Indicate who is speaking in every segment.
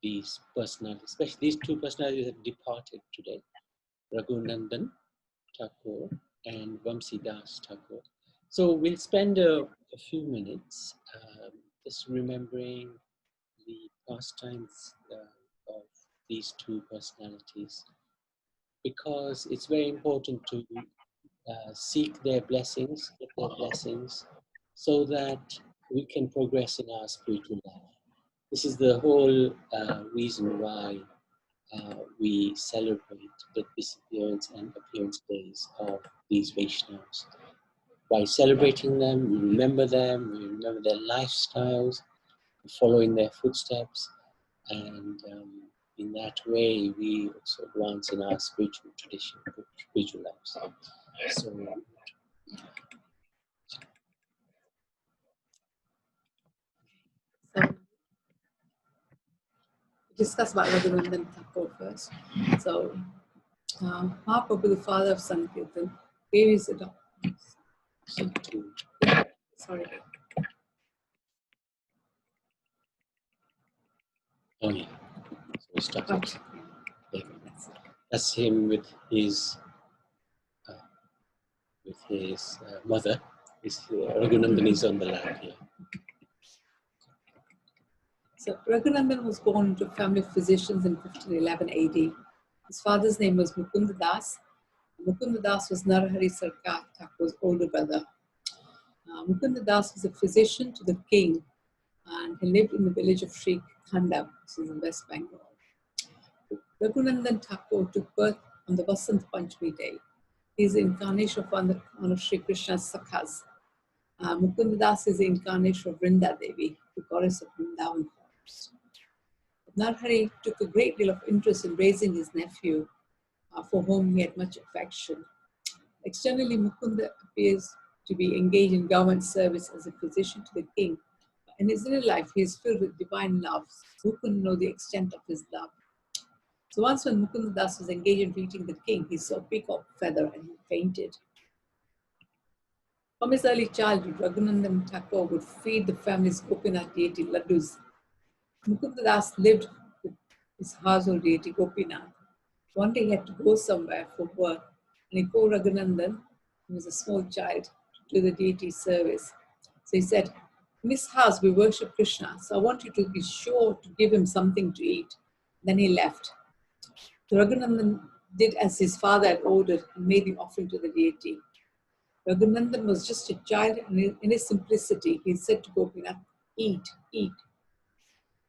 Speaker 1: these personalities, especially these two personalities have departed today, Raghunandan Thakur and Vamsidas Thakur. So we'll spend a few minutes just remembering the pastimes of these two personalities, because it's very important to seek their blessings, get their blessings, so that we can progress in our spiritual life. This is the whole reason why we celebrate the disappearance and appearance days of these Vaishnavas. By celebrating them, we remember their lifestyles, follow in their footsteps, and in that way we also advance in our spiritual tradition, spiritual lives. So,
Speaker 2: discuss about Raghunandan Thakur first. So, Mahaprabhu, the father of Sankirtan, gave his sorry.
Speaker 1: Oh yeah. So we start. That's him with his mother. Raghunandan is on the lap here.
Speaker 2: So Raghunandan was born into a family of physicians in 1511 AD. His father's name was Mukunda Das. Mukunda Das was Narahari Sarkar Thakur's older brother. Mukunda Das was a physician to the king, and he lived in the village of Sri Khanda, which is in West Bengal. Raghunandan Thakur took birth on the Vasant Panchami day. He is the incarnation of one of Sri Krishna's Sakhas. Mukunda Das is the incarnation of Vrinda Devi, the goddess of Vrindavan forest. Narahari took a great deal of interest in raising his nephew, for whom he had much affection. Externally, Mukunda appears to be engaged in government service as a physician to the king. In his inner life, he is filled with divine love. Who couldn't know the extent of his love? So once when Mukunda Das was engaged in greeting the king, he saw a peacock feather and he fainted. From his early childhood, Raghunandan Thakur would feed the family's Gopinath deity laddus. Mukunda Das lived with his household deity Gopinath. One day he had to go somewhere for work, and he called Raghunandan, who was a small child, to the deity's service. So he said, "In this house we worship Krishna, so I want you to be sure to give him something to eat." Then he left. So Raghunandan did as his father had ordered and made the offering to the deity. Raghunandan was just a child, and in his simplicity, he said to Gopinath, "Eat, eat."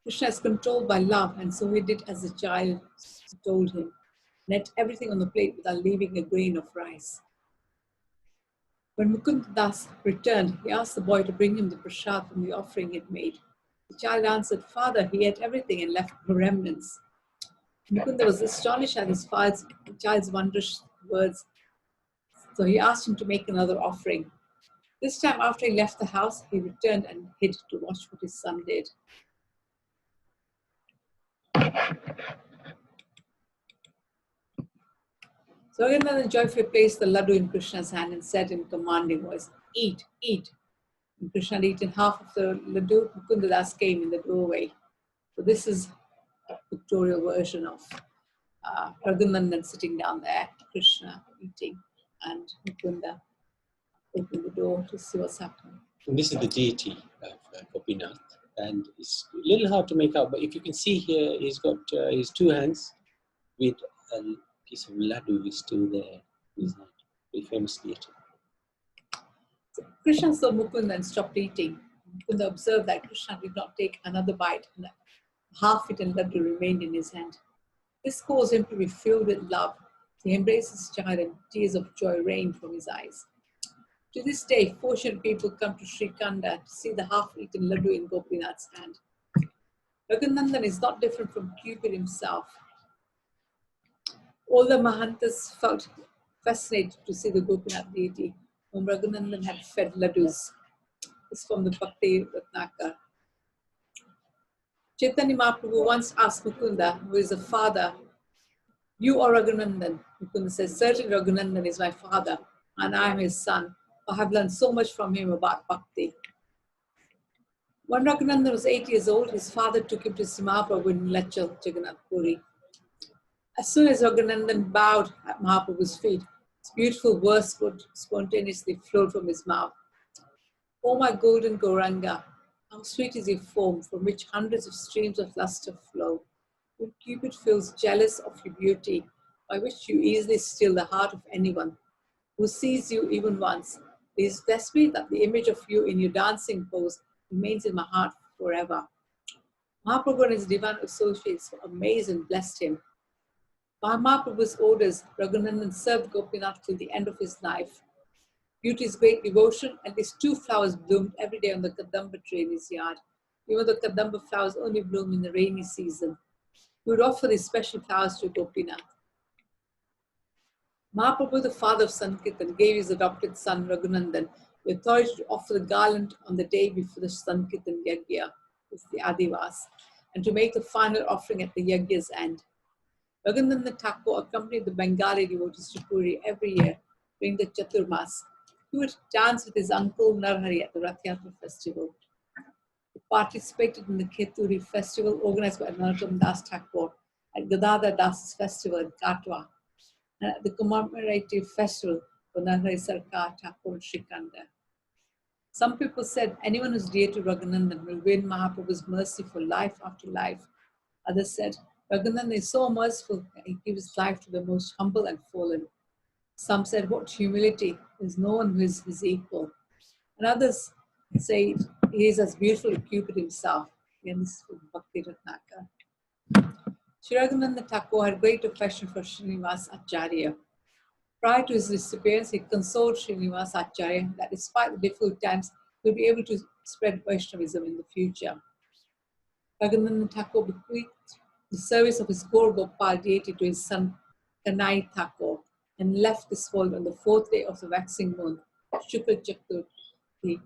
Speaker 2: Krishna is controlled by love, and so he did as the child told him, and ate everything on the plate without leaving a grain of rice. When Mukunda Das returned, he asked the boy to bring him the prasad from the offering he had made. The child answered, "Father, he ate everything and left no remnants." Mukunda was astonished at his child's wondrous words, so he asked him to make another offering. This time, after he left the house, he returned and hid to watch what his son did. So Raghunandan joyfully placed the laddu in Krishna's hand and said in commanding voice, "Eat, eat." When Krishna had eaten half of the laddu, Mukunda Das came in the doorway. So this is a pictorial version of Raghunandan sitting down there, Krishna eating, and Mukunda opened the door to see what's happening.
Speaker 1: And this is the deity of Gopinath, and it's a little hard to make out, but if you can see here, he's got his two hands with a piece of laddu is still there. He's not very famous deity.
Speaker 2: So Krishna saw Mukunda and stopped eating. Mukunda observed that Krishna did not take another bite, and half-eaten laddu remained in his hand. This caused him to be filled with love. He embraced his child, and tears of joy rained from his eyes. To this day, fortunate people come to Sri Khanda to see the half-eaten laddu in Gopinath's hand. Raghunandan is not different from Cupid himself. All the Mahantas felt fascinated to see the Gopinath deity, whom Raghunandan had fed laddus. This is from the Bhakti Ratnakar. Chaitanya Mahaprabhu once asked Mukunda, who is a father, "You are Raghunandan?" Mukunda says, "Certainly Raghunandan is my father, and I am his son. I have learned so much from him about bhakti." When Raghunandan was 8 years old, his father took him to Mahaprabhu in Lachal, Jagannath Puri. As soon as Raghunandan bowed at Mahaprabhu's feet, his beautiful words would spontaneously flow from his mouth. "Oh my golden Gauranga, how sweet is your form, from which hundreds of streams of luster flow. When Cupid feels jealous of your beauty, by which you easily steal the heart of anyone who sees you even once, it is blessed me that the image of you in your dancing pose remains in my heart forever." Mahaprabhu and his divine associates were amazed and blessed him. By Mahaprabhu's orders, Raghunandan served Gopinath till the end of his life. Due to his great devotion, at least 2 flowers bloomed every day on the Kadamba tree in his yard, even though Kadamba flowers only bloom in the rainy season. He would offer these special flowers to Gopinath. Mahaprabhu, the father of Sankirtan, gave his adopted son Raghunandan the authority to offer the garland on the day before the Sankirtan Yajna, which is the Adivas, and to make the final offering at the Yajna's end. Raghunandan Thakur accompanied the Bengali devotees to Puri every year during the Chaturmas. He would dance with his uncle Narhari at the Rath Yatra festival. He participated in the Kheturi festival organized by Narottam Das Thakur at Gadadhar Das's festival in Katwa, and at the commemorative festival for Narhari Sarkar Thakur Shrikanda. Some people said anyone who's dear to Raghunandan will win Mahaprabhu's mercy for life after life. Others said, Raghunandan is so merciful that he gives his life to the most humble and fallen. Some said, what humility, there's no one who is his equal. And others say he is as beautiful as Cupid himself. Again, this is from Bhakti Ratnakar. Sri Raghunandan Thakur had great affection for Srinivas Acharya. Prior to his disappearance, he consoled Srinivas Acharya that despite the difficult times, he would be able to spread Vaishnavism in the future. Raghunandan Thakur bequeathed the service of his Gaur Gopal deity to his son Kanai Thakur and left this world on the 4th day of the waxing moon, Shukla Chaturthi,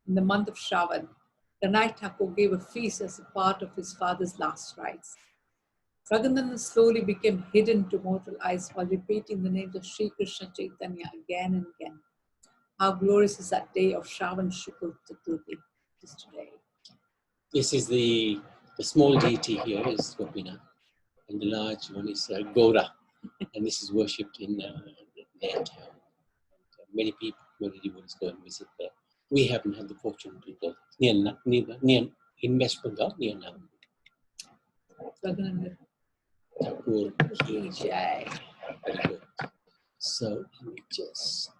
Speaker 2: in the month of Shravan. Kanai Thakur gave a feast as a part of his father's last rites. Raghunandan slowly became hidden to mortal eyes while repeating the names of Sri Krishna Chaitanya again and again. How glorious is that day of Shravan Shukla Chaturthi, is today.
Speaker 1: This is the small deity here is Gopinath, and the large one is Gora, and this is worshipped in their town. Many people, many devotees go and visit there. We haven't had the fortune to go near in West Bengal, near now.
Speaker 2: Raghunandan.
Speaker 1: Thakur.
Speaker 2: Jai.
Speaker 1: Very good. So let me just